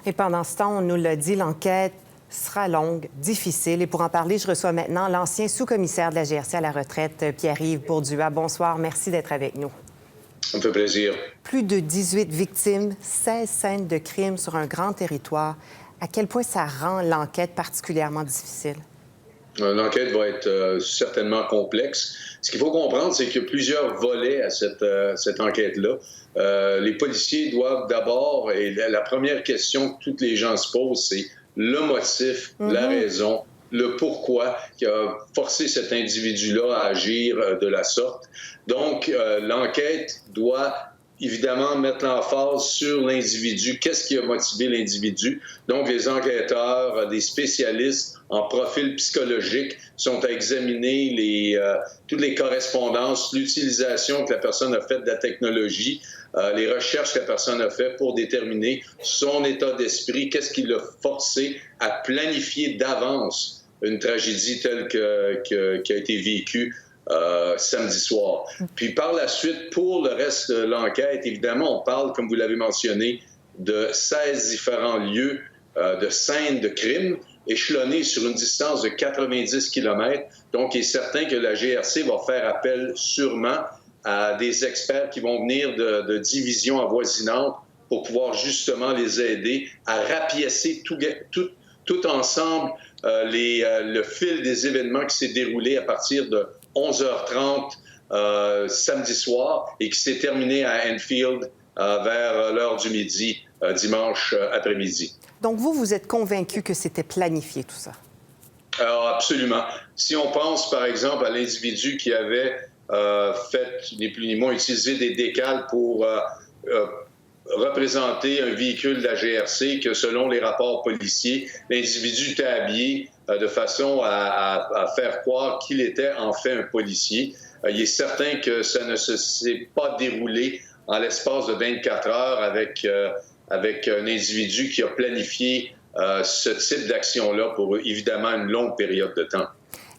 Et pendant ce temps, on nous l'a dit, l'enquête sera longue, difficile. Et pour en parler, je reçois maintenant l'ancien sous-commissaire de la GRC à la retraite, Pierre-Yves Bourdua. Bonsoir, merci d'être avec nous. Ça me fait plaisir. Plus de 18 victimes, 16 scènes de crimes sur un grand territoire. À quel point ça rend l'enquête particulièrement difficile? L'enquête va être certainement complexe. Ce qu'il faut comprendre, c'est qu'il y a plusieurs volets à cette enquête-là. Les policiers doivent d'abord, et la première question que tous les gens se posent, c'est le motif, la raison, le pourquoi qui a forcé cet individu-là à agir de la sorte. Donc, l'enquête doit évidemment mettre l'emphase sur l'individu. Qu'est-ce qui a motivé l'individu? Donc, les enquêteurs, des spécialistes en profil psychologique sont à examiner toutes les correspondances, l'utilisation que la personne a faite de la technologie, les recherches que la personne a faites pour déterminer son état d'esprit, qu'est-ce qui l'a forcé à planifier d'avance une tragédie telle qui a été vécue samedi soir. Puis par la suite, pour le reste de l'enquête, évidemment, on parle, comme vous l'avez mentionné, de 16 différents lieux de scènes de crimes échelonnés sur une distance de 90 km. Donc, il est certain que la GRC va faire appel sûrement à des experts qui vont venir de divisions avoisinantes pour pouvoir justement les aider à rapiécer tout ensemble le fil des événements qui s'est déroulé à partir de 11h30 samedi soir et qui s'est terminé à Enfield vers l'heure du midi, dimanche après-midi. Donc, vous êtes convaincu que c'était planifié, tout ça? Alors, absolument. Si on pense, par exemple, à l'individu qui avait fait, ni plus ni moins, utiliser des décals pour représenter un véhicule de la GRC, que selon les rapports policiers, l'individu était habillé de façon à faire croire qu'il était en fait un policier. Il est certain que ça ne s'est pas déroulé en l'espace de 24 heures avec un individu qui a planifié ce type d'action-là pour évidemment une longue période de temps.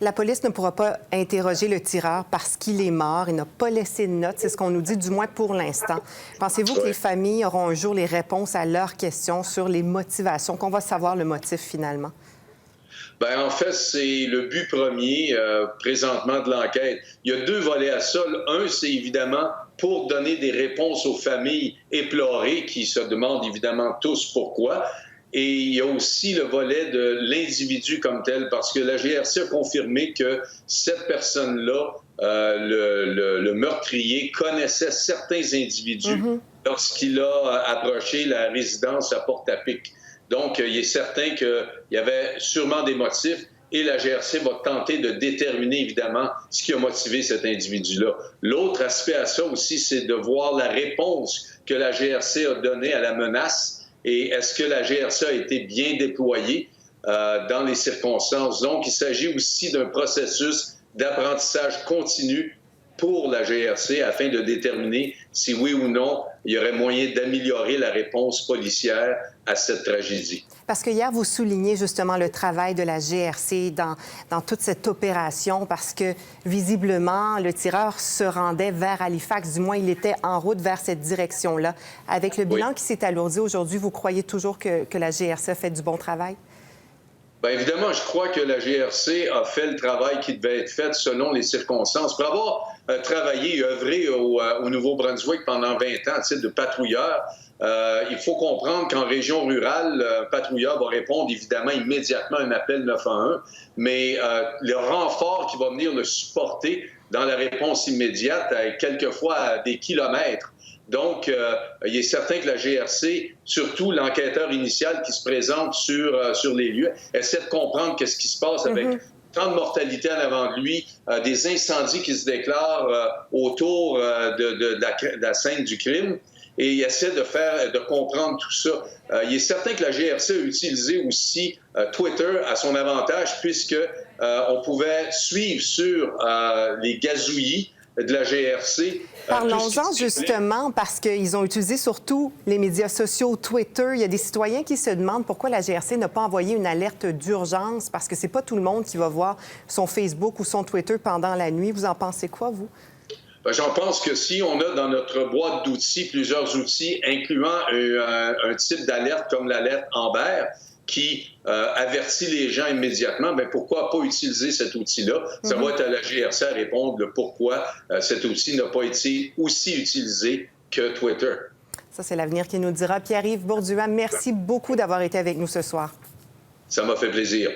La police ne pourra pas interroger le tireur parce qu'il est mort. Il n'a pas laissé de notes. C'est ce qu'on nous dit, du moins pour l'instant. Pensez-vous que les familles auront un jour les réponses à leurs questions sur les motivations, qu'on va savoir le motif finalement? Bien, en fait, c'est le but premier présentement de l'enquête. Il y a deux volets à ça. Un, c'est évidemment pour donner des réponses aux familles éplorées qui se demandent évidemment tous pourquoi. Et il y a aussi le volet de l'individu comme tel, parce que la GRC a confirmé que cette personne-là, le meurtrier, connaissait certains individus lorsqu'il a approché la résidence à Porte-à-Pic. Donc, il est certain qu'il y avait sûrement des motifs et la GRC va tenter de déterminer, évidemment, ce qui a motivé cet individu-là. L'autre aspect à ça aussi, c'est de voir la réponse que la GRC a donnée à la menace. Et est-ce que la GRC a été bien déployée dans les circonstances? Donc, il s'agit aussi d'un processus d'apprentissage continu pour la GRC afin de déterminer si oui ou non il y aurait moyen d'améliorer la réponse policière à cette tragédie. Parce que hier, vous soulignez justement le travail de la GRC dans toute cette opération, parce que visiblement, le tireur se rendait vers Halifax, du moins il était en route vers cette direction-là. Avec le bilan qui s'est alourdi aujourd'hui, vous croyez toujours que la GRC a fait du bon travail? Bien, évidemment, je crois que la GRC a fait le travail qui devait être fait selon les circonstances. Pour avoir travaillé et œuvré au Nouveau-Brunswick pendant 20 ans à titre de patrouilleur, il faut comprendre qu'en région rurale, un patrouilleur va répondre évidemment immédiatement à un appel 911, mais le renfort qui va venir le supporter dans la réponse immédiate, quelquefois à des kilomètres. Donc, il est certain que la GRC, surtout l'enquêteur initial qui se présente sur les lieux, essaie de comprendre qu'est-ce qui se passe avec tant de mortalité en avant de lui, des incendies qui se déclarent autour de la scène du crime, et il essaie de comprendre tout ça. Il est certain que la GRC a utilisé aussi Twitter à son avantage, puisque on pouvait suivre sur les gazouillis de la GRC. Parlons-en justement, parce qu'ils ont utilisé surtout les médias sociaux, Twitter. Il y a des citoyens qui se demandent pourquoi la GRC n'a pas envoyé une alerte d'urgence, parce que c'est pas tout le monde qui va voir son Facebook ou son Twitter pendant la nuit. Vous en pensez quoi, vous? J'en pense que si on a dans notre boîte d'outils plusieurs outils, incluant un type d'alerte comme l'alerte Amber, qui avertit les gens immédiatement, bien, pourquoi pas utiliser cet outil-là? Ça va être à la GRC à répondre le pourquoi cet outil n'a pas été aussi utilisé que Twitter. Ça, c'est l'avenir qui nous dira. Pierre-Yves Bourduas, merci beaucoup d'avoir été avec nous ce soir. Ça m'a fait plaisir.